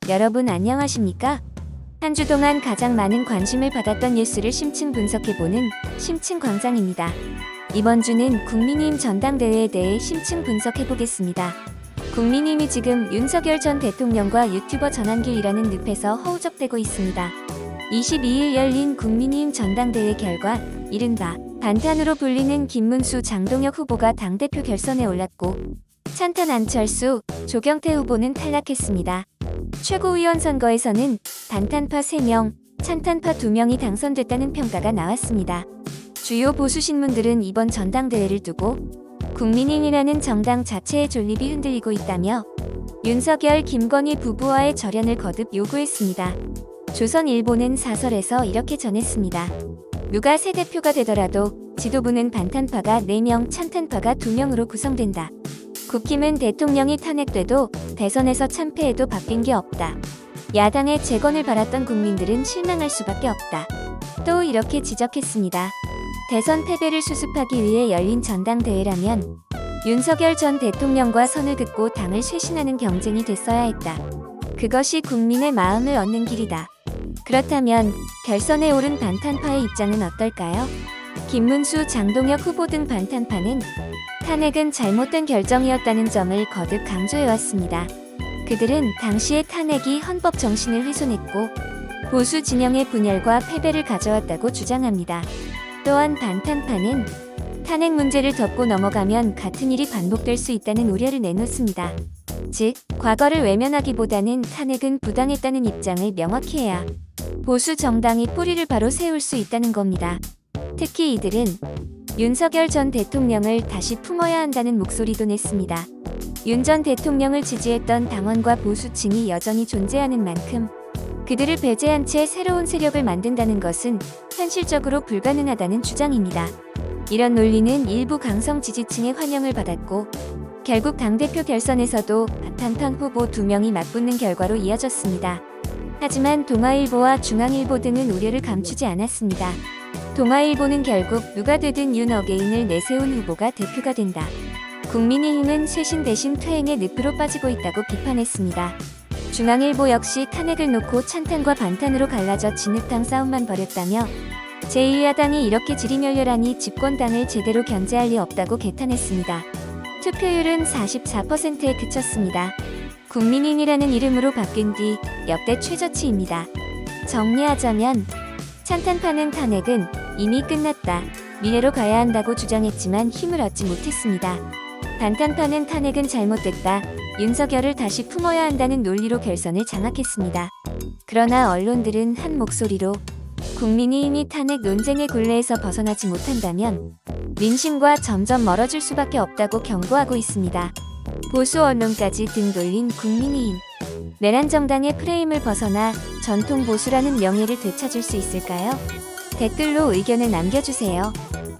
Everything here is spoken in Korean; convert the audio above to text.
여러분 안녕하십니까? 한 주 동안 가장 많은 관심을 받았던 뉴스를 심층 분석해보는 심층광장입니다. 이번 주는 국민의힘 전당대회에 대해 심층 분석해보겠습니다. 국민의힘이 지금 윤석열 전 대통령과 유튜버 전환길이라는 늪에서 허우적대고 있습니다. 22일 열린 국민의힘 전당대회 결과 이른바 반탄으로 불리는 김문수 장동혁 후보가 당대표 결선에 올랐고 찬탄 안철수, 조경태 후보는 탈락했습니다. 최고위원 선거에서는 반탄파 3명, 찬탄파 2명이 당선됐다는 평가가 나왔습니다. 주요 보수 신문들은 이번 전당대회를 두고 국민의힘이라는 정당 자체의 존립이 흔들리고 있다며 윤석열, 김건희 부부와의 절연을 거듭 요구했습니다. 조선일보는 사설에서 이렇게 전했습니다. 누가 새 대표가 되더라도 지도부는 반탄파가 4명, 찬탄파가 2명으로 구성된다. 국힘은 대통령이 탄핵돼도 대선에서 참패해도 바뀐 게 없다. 야당의 재건을 바랐던 국민들은 실망할 수밖에 없다. 또 이렇게 지적했습니다. 대선 패배를 수습하기 위해 열린 전당대회라면 윤석열 전 대통령과 선을 긋고 당을 쇄신하는 경쟁이 됐어야 했다. 그것이 국민의 마음을 얻는 길이다. 그렇다면 결선에 오른 반탄파의 입장은 어떨까요? 김문수, 장동혁 후보 등 반탄파는 탄핵은 잘못된 결정이었다는 점을 거듭 강조해왔습니다. 그들은 당시의 탄핵이 헌법 정신을 훼손했고 보수 진영의 분열과 패배를 가져왔다고 주장합니다. 또한 반탄파는 탄핵 문제를 덮고 넘어가면 같은 일이 반복될 수 있다는 우려를 내놓습니다. 즉, 과거를 외면하기보다는 탄핵은 부당했다는 입장을 명확히 해야 보수 정당이 뿌리를 바로 세울 수 있다는 겁니다. 특히 이들은 윤석열 전 대통령을 다시 품어야 한다는 목소리도 냈습니다. 윤 전 대통령을 지지했던 당원과 보수층이 여전히 존재하는 만큼 그들을 배제한 채 새로운 세력을 만든다는 것은 현실적으로 불가능하다는 주장입니다. 이런 논리는 일부 강성 지지층의 환영을 받았고 결국 당대표 결선에서도 반탄파 후보 2명이 맞붙는 결과로 이어졌습니다. 하지만 동아일보와 중앙일보 등은 우려를 감추지 않았습니다. 동아일보는 결국 누가 되든 윤 어게인을 내세운 후보가 대표가 된다. 국민의힘은 쇄신 대신 퇴행의 늪으로 빠지고 있다고 비판했습니다. 중앙일보 역시 탄핵을 놓고 찬탄과 반탄으로 갈라져 진흙탕 싸움만 벌였다며 제1야당이 이렇게 지리멸렬하니 집권당을 제대로 견제할 리 없다고 개탄했습니다. 투표율은 44%에 그쳤습니다. 국민의힘이라는 이름으로 바뀐 뒤 역대 최저치입니다. 정리하자면 찬탄파는 탄핵은 이미 끝났다. 미래로 가야 한다고 주장했지만 힘을 얻지 못했습니다. 반탄파는 탄핵은 잘못됐다. 윤석열을 다시 품어야 한다는 논리로 결선을 장악했습니다. 그러나 언론들은 한 목소리로 국민의힘이 탄핵 논쟁의 굴레에서 벗어나지 못한다면 민심과 점점 멀어질 수밖에 없다고 경고하고 있습니다. 보수 언론까지 등 돌린 국민의힘. 내란 정당의 프레임을 벗어나 전통 보수라는 명예를 되찾을 수 있을까요? 댓글로 의견을 남겨주세요.